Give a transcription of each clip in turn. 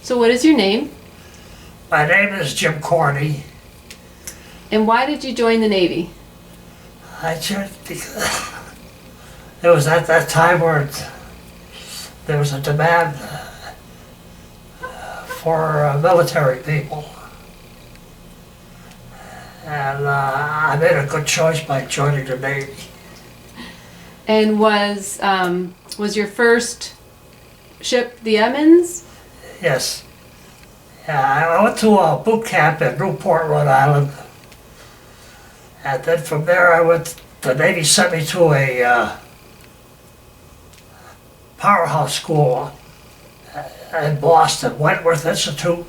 So what is your name? My name is Jim Korney. And why did you join the Navy? I joined because it was at that time where there was a demand for military people. And I made a good choice by joining the Navy. And was your first ship the Emmons? Yes. Yeah, I went to a boot camp in Newport, Rhode Island. And then from there the Navy sent me to a powerhouse school in Boston, Wentworth Institute.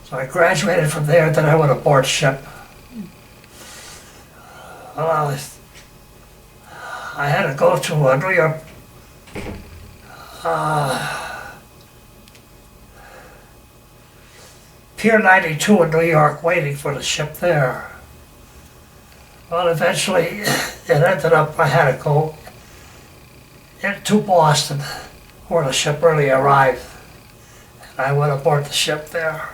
So I graduated from there, then I went aboard ship. Well, I had to go to New York, Pier 92 in New York, waiting for the ship there. Well, eventually it ended up I had to go into Boston, where the ship really arrived. And I went aboard the ship there.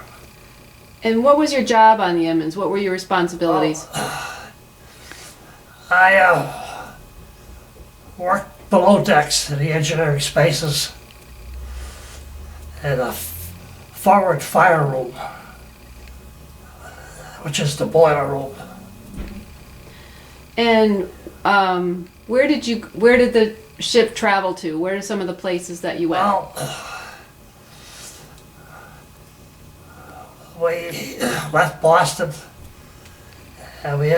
And what was your job on the Emmons? What were your responsibilities? I worked below decks in the engineering spaces in a forward fire room, which is the boiler room. And where did the ship travel to? Where are some of the places that you went? Well, we left Boston and we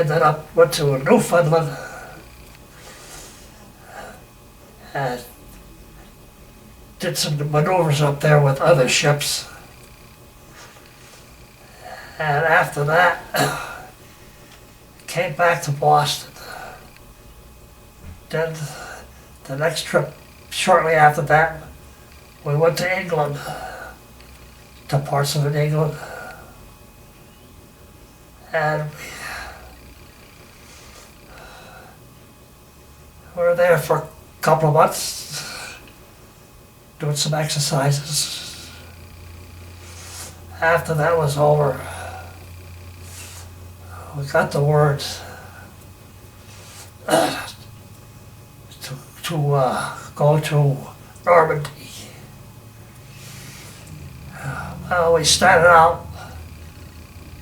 went to Newfoundland and did some maneuvers up there with other ships. And after that, came back to Boston. Then the next trip, shortly after that, we went to England, to parts of England. And we were there for a couple of months, doing some exercises. After that was over, we got the word to go to Normandy. Well, we started out,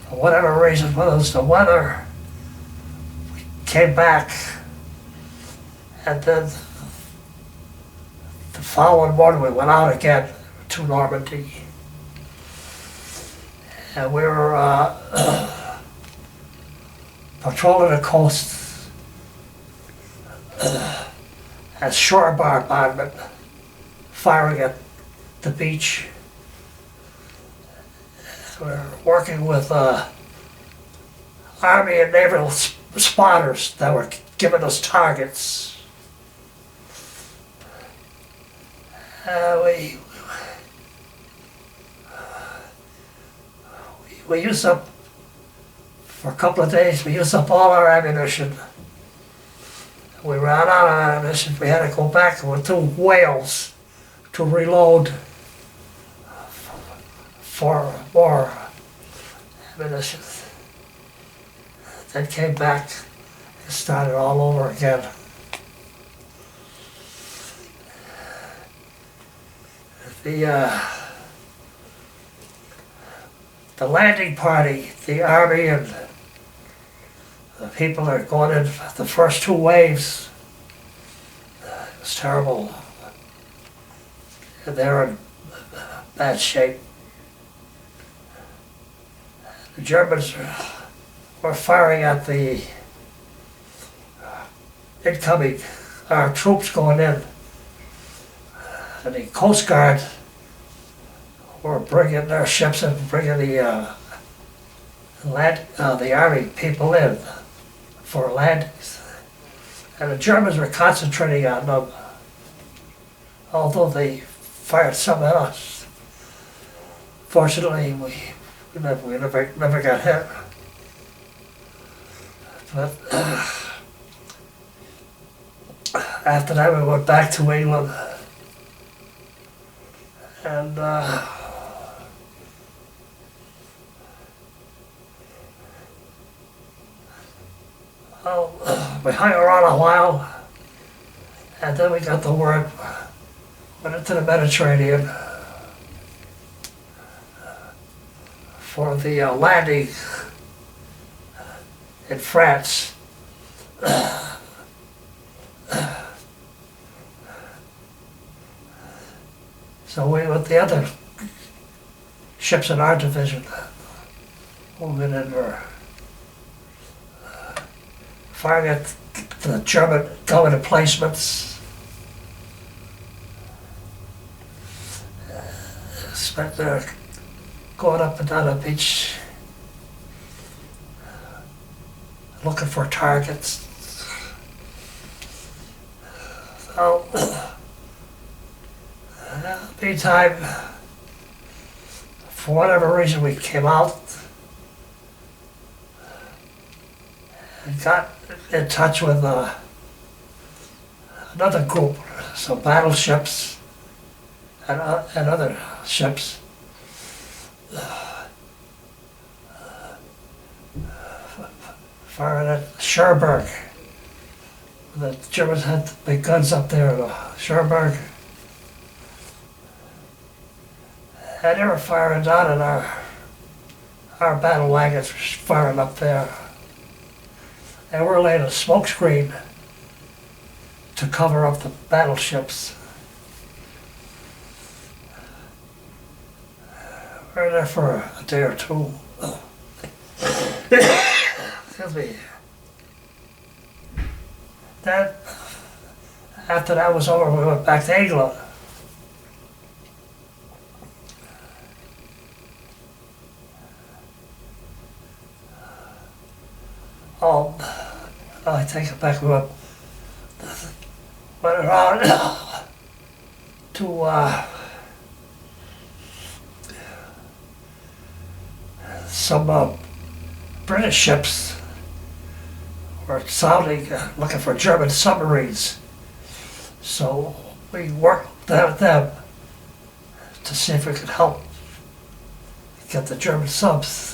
for whatever reason, whether it was the weather, we came back, and then the following morning we went out again to Normandy. And we were patrolling the coast as shore bombardment, firing at the beach. We're working with Army and naval spotters that were giving us targets. We used up, for a couple of days, we used up all our ammunition. We ran out of ammunition. We had to go back to Wales to reload for more ammunition. Then came back and started all over again. The landing party, the Army and the people that are going in, the first two waves, it was terrible. And they're in bad shape. The Germans were firing at the incoming, our troops going in. And the Coast Guard were bringing their ships and bringing the Army people in for landings. And the Germans were concentrating on them, although they fired some at us. Fortunately, we never got hit. But after that, we went back to England. And well, we hung around a while, and then we got the word, went into the Mediterranean for the landing in France. So we, with the other ships in our division, moving in, were firing at the German gun emplacements. Spent there going up and down the beach, looking for targets. So, meantime, for whatever reason, we came out and got in touch with another group, some battleships and other ships. Firing at Cherbourg. The Germans had big guns up there at Cherbourg. And they were firing down, and our battle wagons were firing up there. And we're laying a smoke screen to cover up the battleships. We were there for a day or two. Excuse me. Then, after that was over, we went back to England. I take it back. We went around to some British ships were sounding, looking for German submarines. So we worked with them to see if we could help get the German subs.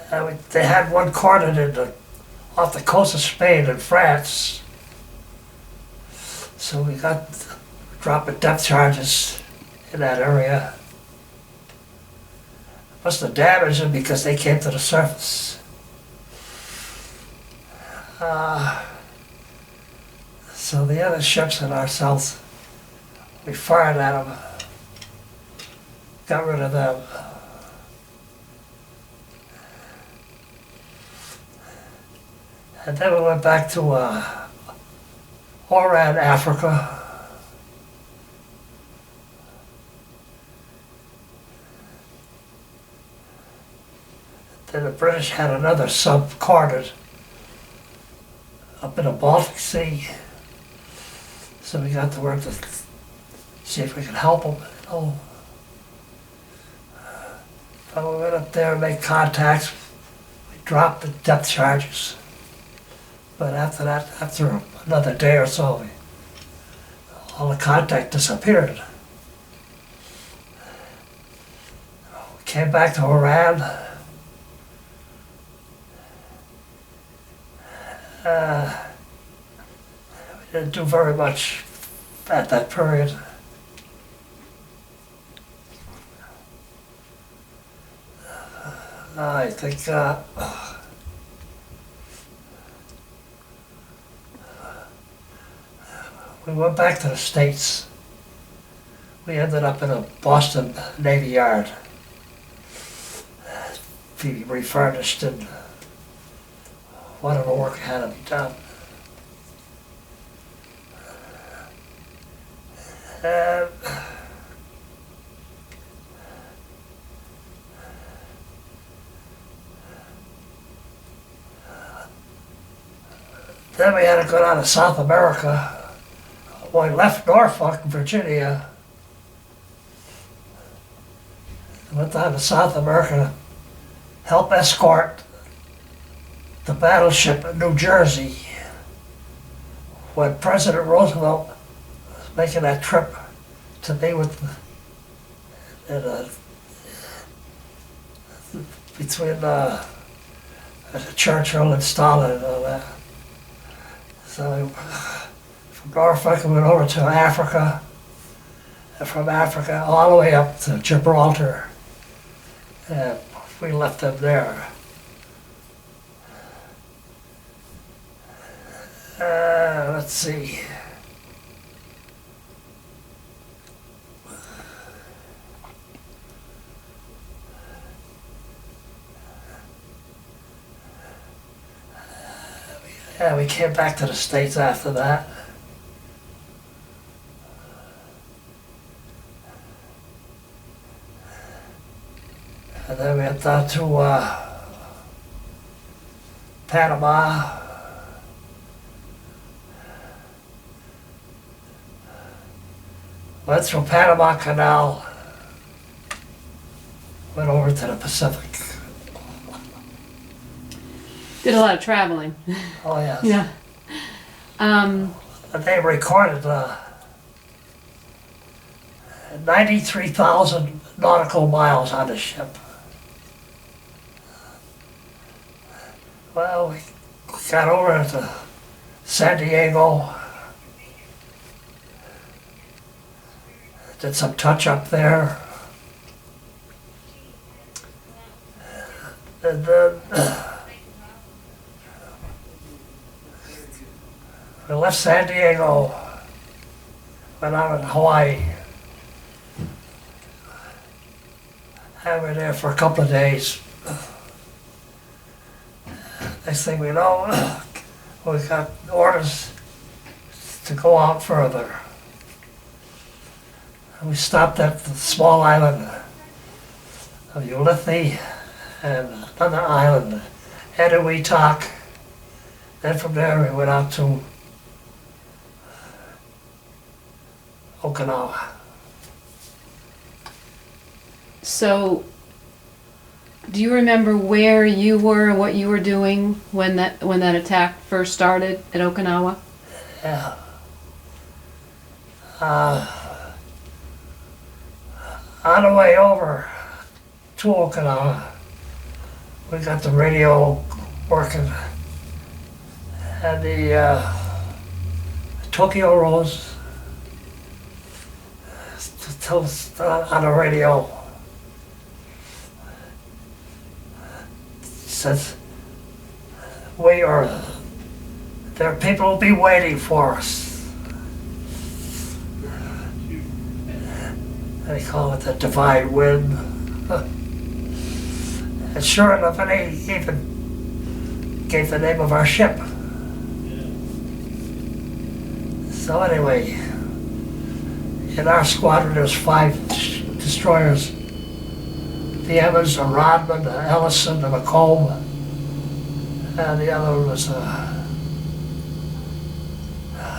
And they had one cornered off the coast of Spain and France. So we got dropping depth charges in that area. Must have damaged them because they came to the surface. So the other ships and ourselves, we fired at them, got rid of them. And then we went back to Oran, Africa. Then the British had another sub cornered up in the Baltic Sea. So we got to work to see if we could help them. So we went up there and made contacts. We dropped the depth charges. But after that, after another day or so, all the contact disappeared. We came back to Iran. We didn't do very much at that period. I think we went back to the States. We ended up in a Boston Navy Yard. We refurbished and whatever work had to be done. Then we had to go down to South America. We left Norfolk, Virginia, and went down to South America to help escort the battleship in New Jersey when President Roosevelt was making that trip to be with, in, between Churchill and Stalin and all that. So from Norfolk we went over to Africa, and from Africa all the way up to Gibraltar. And we left them there. Let's see. Yeah, we came back to the States after that. And then we went down to Panama. Went through Panama Canal, went over to the Pacific. Did a lot of traveling. Oh yes. Yeah. And they recorded 93,000 nautical miles on the ship. Well, we got over to San Diego, did some touch up there, and then we left San Diego, went out in Hawaii, and we were there for a couple of days. Next thing we know, we got orders to go out further. And we stopped at the small island of Ulithi and another island, Enewetak. Then from there we went out to Okinawa. So, do you remember where you were, what you were doing when that attack first started at Okinawa? Yeah. On the way over to Okinawa, we got the radio working, and the Tokyo Rose tell us on the radio, says, there are people will be waiting for us. They call it the divine wind. And sure enough, and they even gave the name of our ship. So anyway, in our squadron there's 5 destroyers. The Evans, the Rodman, the Ellison, the Macomb, and the other one was, I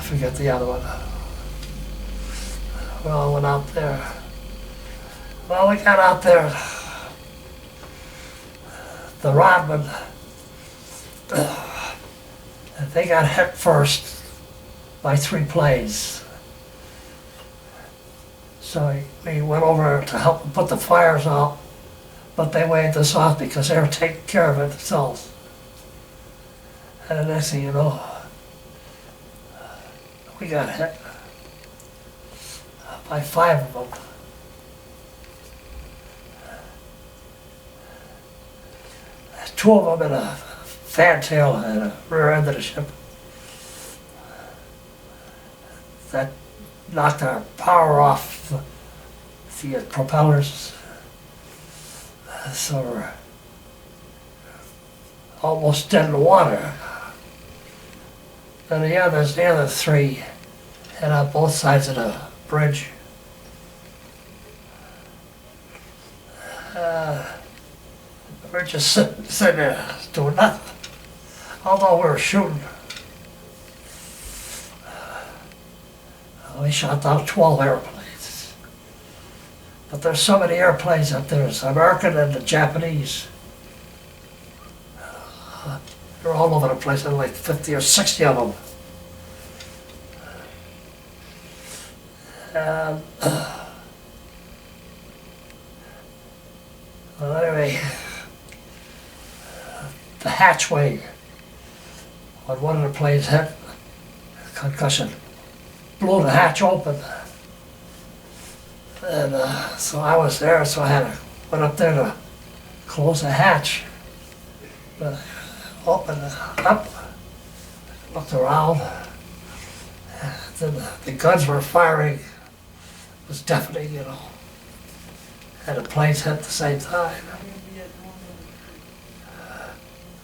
forget the other one. We all went out there. Well, we got out there. The Rodman, they got hit first by 3 planes. So we went over to help them put the fires out, but they waved us off because they were taking care of it themselves. And the next thing you know, we got hit by 5 of them. Two of them in a fantail at the rear end of the ship. That knocked our power off the propellers. So we're almost dead in the water. And the other 3 hit on both sides of the bridge. We're just sitting there doing nothing, although we were shooting. We shot down 12 airplanes. But there's so many airplanes up there. There's American and the Japanese. They're all over the place. There are like 50 or 60 of them. And hatchway when one of the planes hit. Concussion. Blew the hatch open. And so I was there, so I went up there to close the hatch. But opened it up, looked around. Then the guns were firing. It was deafening, you know. And the planes hit at the same time.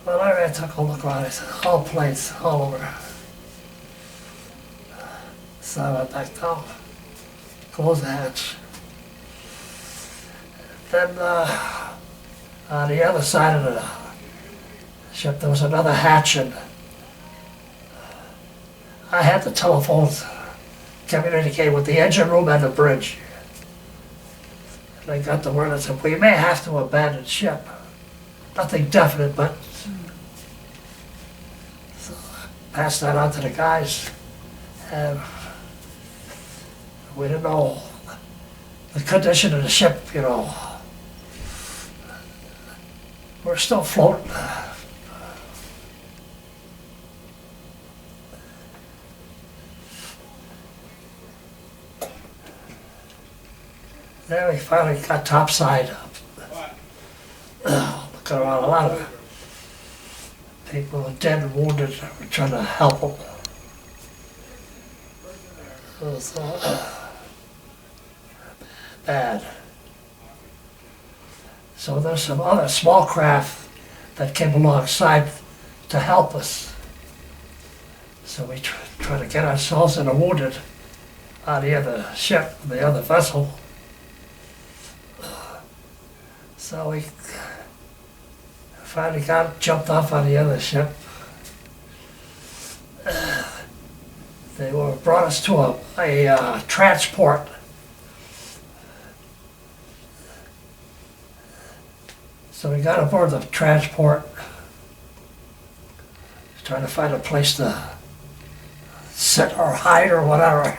Well, I took a look around. I said, all planes, all over. So I went back down, closed the hatch. Then on the other side of the ship, there was another hatch, and I had the telephones communicate with the engine room and the bridge. And I got the word that said, we may have to abandon ship. Nothing definite, but so I passed that on to the guys, and we didn't know the condition of the ship, you know. We're still floating. Then we finally got topside up. Looking around, a lot of people were dead and wounded. We're trying to help them. It was bad. So there's some other small craft that came alongside to help us. So we try to get ourselves and the wounded out of the other ship, the other vessel. So we finally jumped off on the other ship. They brought us to a transport. So we got aboard the transport, trying to find a place to sit or hide or whatever.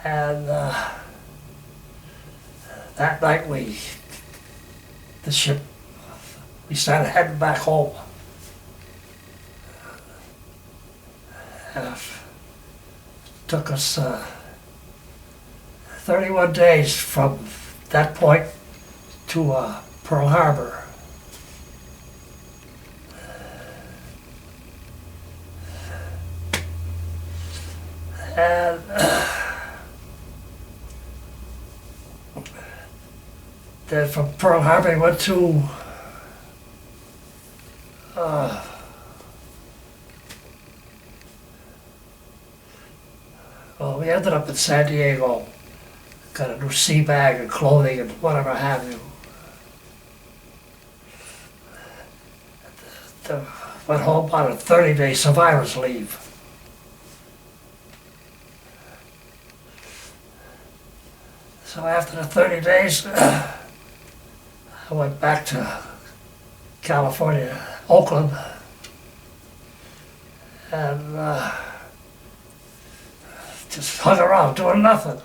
And that night we started heading back home. And it took us 31 days from that point to Pearl Harbor. And then from Pearl Harbor we went to well, we ended up in San Diego. Got a new sea bag and clothing and whatever have you. Went home on a 30-day survivor's leave. So after the 30 days, I went back to California, Oakland, and just hung around doing nothing.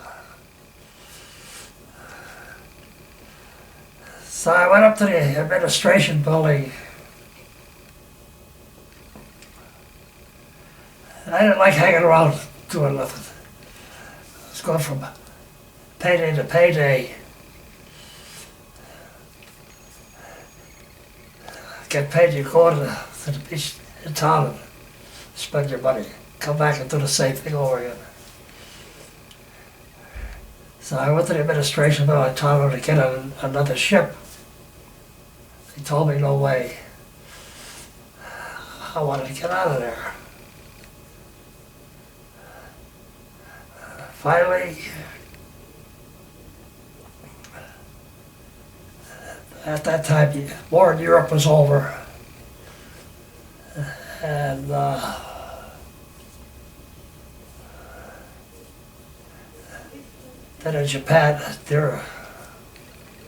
So I went up to the administration building. I didn't like hanging around doing nothing. I was going from payday to payday. Get paid, you go to the beach in town and spend your money. Come back and do the same thing over again. So I went to the administration building. I told them to get another ship. They told me no way. I wanted to get out of there. Finally, at that time, the war in Europe was over. And then in Japan, they're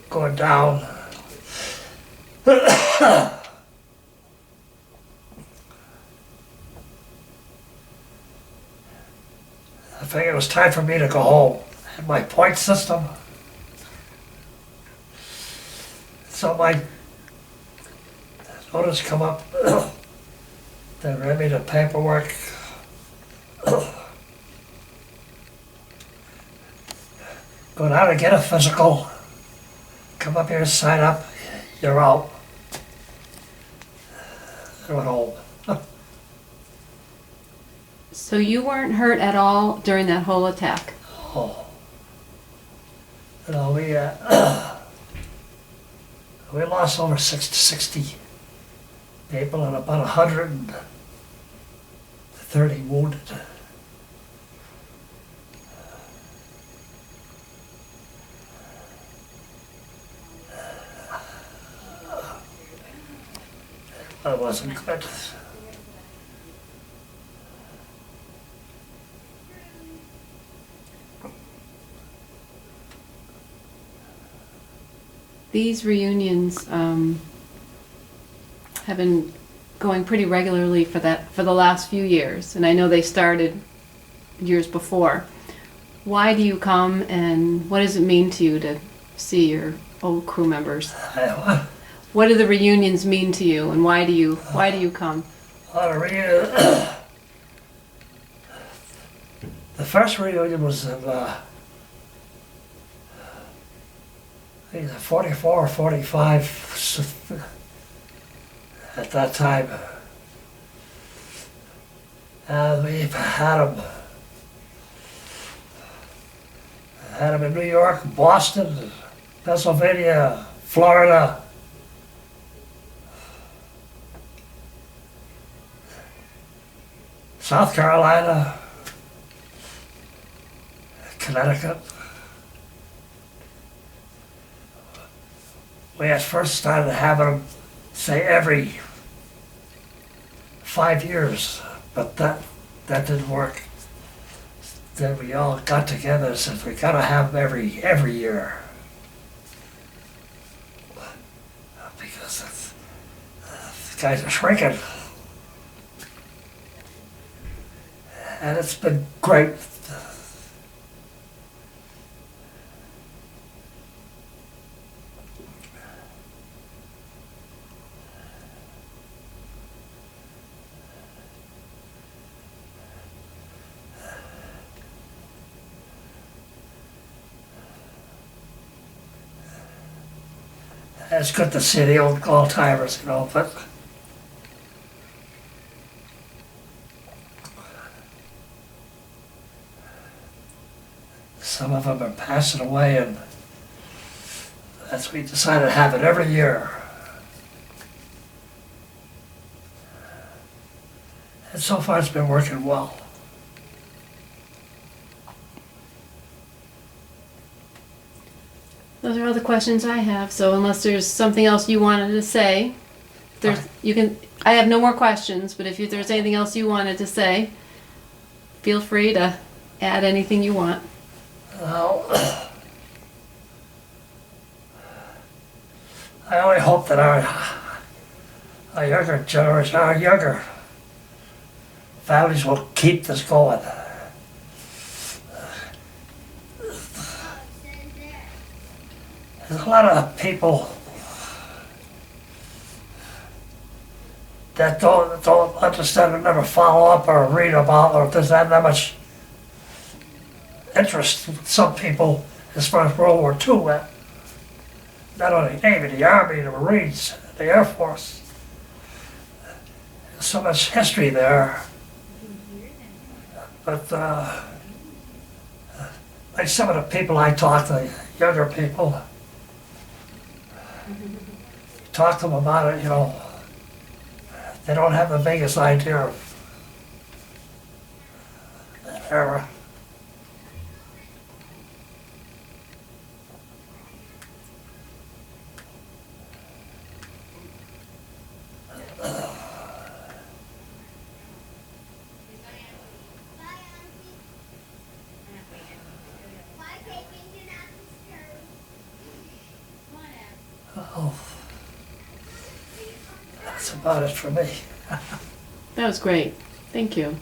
going down. I figured it was time for me to go home. I had my point system. So my notice come up. They read me the paperwork. Go down and get a physical. Come up here and sign up. You're out. I went home. So you weren't hurt at all during that whole attack? Oh. You know, we lost over 60 people and about 130 wounded. That wasn't good. These reunions have been going pretty regularly for the last few years, and I know they started years before. Why do you come, and what does it mean to you to see your old crew members? What do the reunions mean to you, and why do you come? The first reunion was in either 44 or 45 at that time. And we've had them in New York, Boston, Pennsylvania, Florida. South Carolina, Connecticut. We had first started having them, say, every 5 years, but that didn't work. Then we all got together and said, we gotta have them every year. Because the guys are shrinking. And it's been great. It's good to see the old timers, you know, but some of them are passing away, and that's we decided to have it every year. And so far it's been working well. Those are all the questions I have. So unless there's something else you wanted to say, I have no more questions, but if there's anything else you wanted to say, feel free to add anything you want. Well, I only hope that our younger generation, our younger families will keep this going. There's a lot of people that don't understand and never follow up or read about, or there's not that much interest with some people as far as World War II went. Not only the Navy, the Army, the Marines, the Air Force. There's so much history there. But like some of the people I talk to, younger people, talk to them about it, you know, they don't have the biggest idea of that era. Oh, that's about it for me. That was great. Thank you.